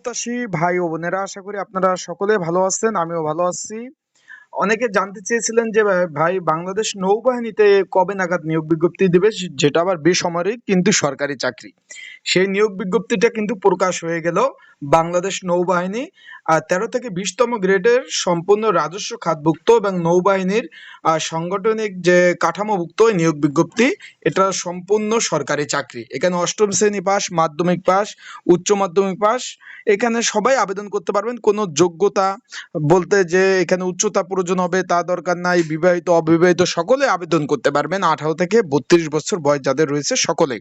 প্রত্যাশী ভাই ও বোনেরা, আশা করি আপনারা সকলে ভালো আছেন। আমিও ভালো আছি। অনেকে জানতে চেয়েছিলেন যে ভাই বাংলাদেশ নৌবাহিনীতে কবে নাগাদ নিয়োগ বিজ্ঞপ্তি দিবে, যেটা আবার বেসামরিক কিন্তু সরকারি চাকরি। সেই নিয়োগ বিজ্ঞপ্তিটা কিন্তু প্রকাশ হয়ে গেল। বাংলাদেশ নৌবাহিনী 13 থেকে 20তম গ্রেডের সম্পূর্ণ রাজস্ব খাতভুক্ত এবং নৌবাহিনীর সাংগঠনিক যে কাঠামোভুক্ত এই নিয়োগ বিজ্ঞপ্তি, এটা সম্পূর্ণ সরকারি চাকরি। এখানে অষ্টম শ্রেণী পাস, মাধ্যমিক পাস, উচ্চ মাধ্যমিক পাস, এখানে সবাই আবেদন করতে পারবেন। কোনো যোগ্যতা বলতে যে এখানে উচ্চতা প্রয়োজন হবে তা দরকার নাই। বিবাহিত অবিবাহিত সকলে আবেদন করতে পারবেন। 18 থেকে 32 বছর বয়স যাদের রয়েছে সকলেই।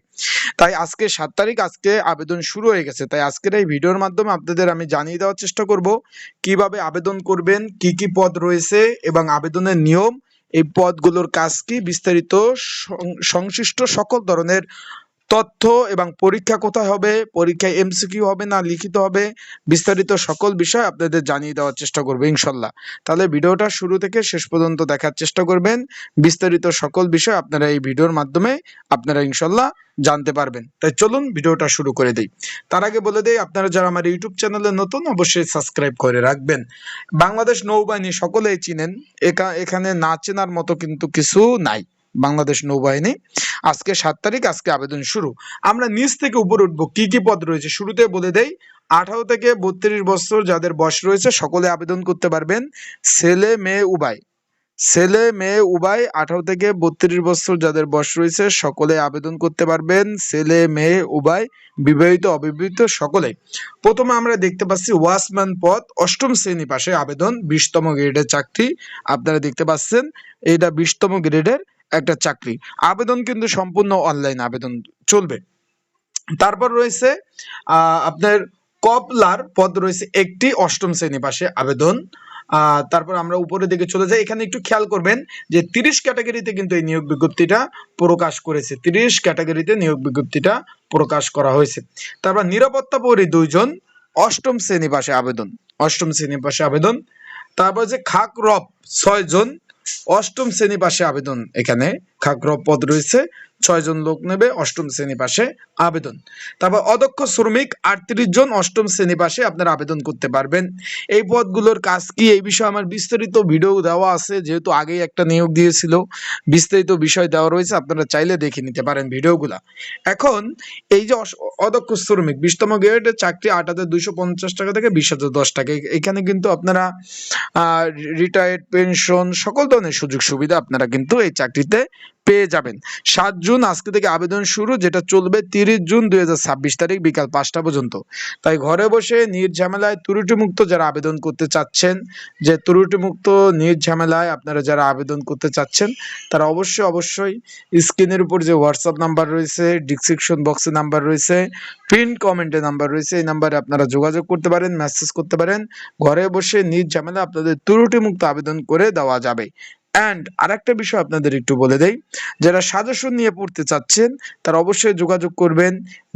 তাই আজকে 7 তারিখ, আজকে আবেদন শুরু হয়ে গেছে। তাই আজকের এই ভিডিওর মাধ্যমে আপনাদের আমি জানিয়ে দেওয়ার চেষ্টা করব কিভাবে আবেদন করবেন, কি কি পদ রয়েছে এবং আবেদনের নিয়ম, এই পদগুলোর কাজ কি, বিস্তারিত সংশ্লিষ্ট সকল ধরনের তথ্য এবং পরীক্ষা কোথায় হবে, পরীক্ষায় এমসিকিউ হবে না লিখিত হবে, বিস্তারিত সকল বিষয় আপনাদের জানিয়ে দেওয়ার চেষ্টা করবো ইনশাল্লাহ। তাহলে ভিডিওটা শুরু থেকে শেষ পর্যন্ত দেখার চেষ্টা করবেন। বিস্তারিত সকল বিষয় আপনারা এই ভিডিওর মাধ্যমে আপনারা ইনশাল্লাহ জানতে পারবেন। তাই চলুন ভিডিওটা শুরু করে দেই। তার আগে বলে দেই, আপনারা যারা আমার ইউটিউব চ্যানেলে নতুন অবশ্যই সাবস্ক্রাইব করে রাখবেন। বাংলাদেশ নৌবাহিনী সকলেই চিনেন, এখানে না চেনার মতো কিন্তু কিছু নাই। বাংলাদেশ নৌবাহিনী আজকে 7 তারিখ, আজকে আবেদন শুরু। আমরা নিচ থেকে উপরে উঠবো, কি কি পদ রয়েছে শুরুতে বলে দেই। 18 থেকে 32 বছর যাদের বয়স রয়েছে সকলে আবেদন করতে পারবেন। ছেলে মেয়ে উভয়, 18 থেকে 32 বছর যাদের বয়স রয়েছে সকলে আবেদন করতে পারবেন। ছেলে মেয়ে উভয়, বিবাহিত অবিবাহিত সকলে। প্রথমে আমরা দেখতে পাচ্ছি ওয়াচম্যান পদ, 8ম শ্রেণী পাশে আবেদন, 20তম গ্রেডের চাকরি। আপনারা দেখতে পাচ্ছেন এটা 20তম গ্রেডের একটা চাকরি। আবেদন কিন্তু সম্পূর্ণ অনলাইন আবেদন চলবে। তারপর রয়েছে আপনার কপলার পদ রয়েছে একটি, 8ম শ্রেণী পাশে আবেদন। তারপর আমরা উপরের দিকে চলে যাই। এখানে একটু খেয়াল করবেন যে 30 ক্যাটাগরিতে কিন্তু এই নিয়োগ বিজ্ঞপ্তিটা প্রকাশ করেছে। 30 ক্যাটাগরিতে নিয়োগ বিজ্ঞপ্তিটা প্রকাশ করা হয়েছে। তারপর নিরাপত্তা প্রহরী 2 জন, 8ম শ্রেণী পাশে আবেদন, 8ম শ্রেণী পাশে আবেদন। তারপর যে খাকরব 6 জন, 8ম শ্রেণী পাশে আবেদন। এখানে খাকরব পদ রয়েছে, 6 জন লোক নেবে, 8ম শ্রেণী পাশে আবেদন। তারপর অদক্ষ শ্রমিক 38 জন, 8ম শ্রেণী পাশে আপনারা আবেদন করতে পারবেন। এই পদগুলোর কাজ কি এই বিষয়ে আমার বিস্তারিত ভিডিও দেওয়া আছে, যেহেতু আগেই একটা নিয়োগ দিয়েছিল, বিস্তারিত বিষয় দেওয়া রয়েছে, আপনারা চাইলে দেখে নিতে পারেন ভিডিওগুলা। এখন এই যে অদক্ষ শ্রমিক 20তম গ্রেডের চাকরি, 8,250 টাকা থেকে 20,010 টাকা। এখানে কিন্তু আপনারা রিটায়ার্ড পেনশন সকল ধরনের সুযোগ সুবিধা আপনারা কিন্তু এই চাকরিতে পেয়ে যাবেন। 7 জুন আজকে থেকে আবেদন শুরু, যেটা চলবে 30 জুন 2026 তারিখ বিকাল 5টা পর্যন্ত। তাই ঘরে বসে নির্ঝামেলায় ত্রুটিমুক্ত যারা আবেদন করতে চাচ্ছেন, যে ত্রুটিমুক্ত নির্ঝামেলায় আপনারা যারা আবেদন করতে চাচ্ছেন, তারা অবশ্যই স্ক্রিনের উপর যে হোয়াটসঅ্যাপ নাম্বার রয়েছে, ডিসক্রিপশন বক্সে নাম্বার রয়েছে, পিন কমেন্টে নাম্বার রয়েছে, এই নাম্বারে আপনারা যোগাযোগ করতে পারেন, মেসেজ করতে পারেন। ঘরে বসে নির্ঝামেলা আপনাদের ত্রুটিমুক্ত আবেদন করে দেওয়া যাবে। অ্যান্ড আরেকটা বিষয় আপনাদের একটু বলে দেই, যারা সাজেশন নিয়ে পড়তে চাচ্ছেন তারা অবশ্যই যোগাযোগ করবেন।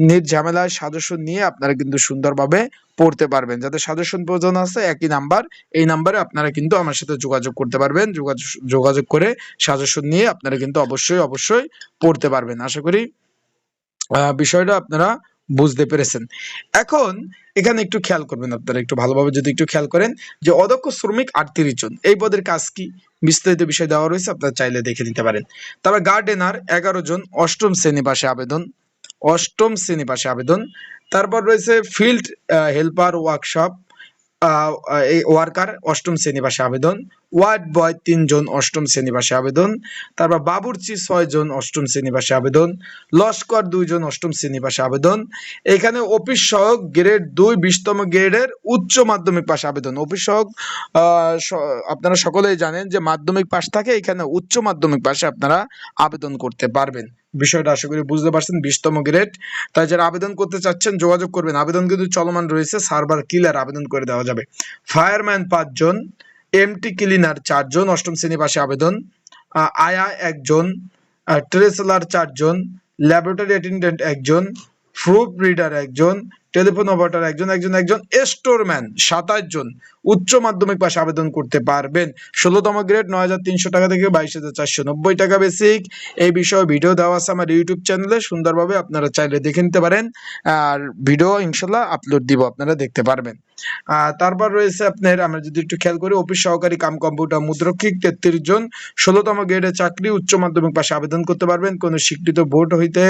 নির্ঝামেলায় সাজেশন নিয়ে আপনারা কিন্তু সুন্দরভাবে পড়তে পারবেন। যাদের সাজেশন প্রয়োজন আছে একই নাম্বার, এই নাম্বারে আপনারা কিন্তু আমার সাথে যোগাযোগ করতে পারবেন। যোগাযোগ করে সাজেশন নিয়ে আপনারা কিন্তু অবশ্যই পড়তে পারবেন। আশা করি বিষয়টা আপনারা বুঝতে পেরেছেন। এখন এখানে একটু খেয়াল করবেন, আপনারা একটু ভালোভাবে যদি একটু খেয়াল করেন যে অদক্ষ শ্রমিক 38 জন, এই পদের কাজ কি বিস্তারিত বিষয় দেওয়া রয়েছে, আপনারা চাইলে দেখে নিতে পারেন। তারপর গার্ডেনার 11 জন, 8ম শ্রেণী পাশে আবেদন, 8ম শ্রেণী পাশে আবেদন। তারপর রয়েছে ফিল্ড হেল্পার ওয়ার্কশপ এই ওয়ার্কার, 8ম শ্রেণী পাশে আবেদন। ওয়ার্ড বয় 3 জন, 8ম শ্রেণী পাশে আবেদন। তারপর বাবুর্চি 6 জন, 8ম শ্রেণী পাশে আবেদন। লস্কর 2 জন, 8ম শ্রেণী পাশে আবেদন। এখানে অফিস সহক গ্রেড 2, 20তম গ্রেডের উচ্চ মাধ্যমিক পাশে আবেদন। অফিস সহক আপনারা সকলেই জানেন যে মাধ্যমিক পাশ থাকে, এখানে উচ্চ মাধ্যমিক পাশে আপনারা আবেদন করতে পারবেন। বিষয়টা আশা করি বুঝতে পারছেন, 20তম গ্রেড। তাই যারা আবেদন করতে চাচ্ছেন যোগাযোগ করবেন। আবেদন কিন্তু চলমান রয়েছে, সার্ভার ক্লিয়ার আবেদন করে দেওয়া যাবে। ফায়ারম্যান 5 জন, এমটি ক্লিনার 4 জন, 8ম শ্রেণী পাশে আবেদন। আয়া 1 জন, ট্রেসেলার 4 জন, ল্যাবরেটরি অ্যাটেন্ডেন্ট 1 জন, প্রুফ রিডার 1 জন, টেলিফোন অপারেটর একজন, স্টোরম্যান 27 জন, উচ্চ মাধ্যমিক পাশে আবেদন করতে পারবেন। 16তম গ্রেড 9,300 টাকা থেকে 22,490 টাকা বেসিক। এই বিষয়ে ভিডিও দেওয়া আছে আমার ইউটিউব চ্যানেলে, সুন্দরভাবে আপনারা চাইলে দেখে নিতে পারেন, আর ভিডিও ইনশাল্লাহ আপলোড দিব, আপনারা দেখতে পারবেন। তারপর রয়েছে আপনার, আমরা যদি একটু খেয়াল করি, অফিস সহকারী কাম কম্পিউটার মুদ্রক্ষিক 33 জন, 16তম গ্রেডের চাকরি, উচ্চ মাধ্যমিক পাশে আবেদন করতে পারবেন। কোন স্বীকৃত বোর্ড হইতে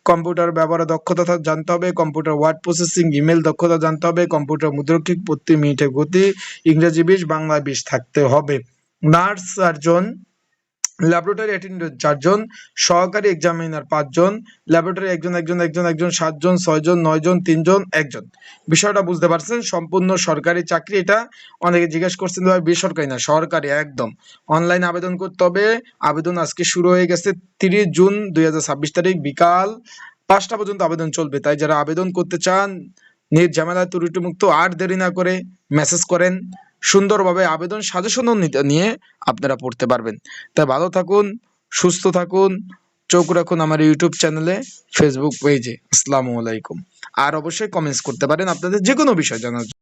কম্পিউটার ব্যবহারে দক্ষতা জানতে হবে, কম্পিউটার ওয়ার্ড প্রসেসিং ইমেল দক্ষতা জানতে হবে, কম্পিউটার মুদ্রক্ষিক প্রতি মিনিটে গতি ইংরেজি 20 বাংলা 20 থাকতে হবে। নার্স 4 জন, ল্যাবরেটরি অ্যাটেন্ডেন্ট 4 জন, সহকারী এক্সামিনার 5 জন, ল্যাবরেটরি একজন, 7 জন, 6 জন, 9 জন, 3 জন, 1 জন। বিষয়টা বুঝতে পারছেন, সম্পূর্ণ সরকারি চাকরি। এটা অনেকে জিজ্ঞেস করছেন ভাই বেসরকারি না, সরকারি একদম। অনলাইন আবেদন করতে হবে। আবেদন আজকে শুরু হয়ে গেছে 30 জুন 2026 তারিখ বিকাল 5টা পর্যন্ত আবেদন চলবে। তাই যারা আবেদন করতে চান নির্ঝামেলা ত্রুটিমুক্ত, আর দেরি না করে মেসেজ করেন, সুন্দরভাবে আবেদন সাজেশন নিয়ে আপনারা পড়তে পারবেন। তাই ভালো থাকুন, সুস্থ থাকুন, চোখ রাখুন আমার ইউটিউব চ্যানেলে, ফেসবুক পেজে। আসসালামু আলাইকুম। আর অবশ্যই কমেন্টস করতে পারেন আপনাদের যে কোনো বিষয় জানার জন্য।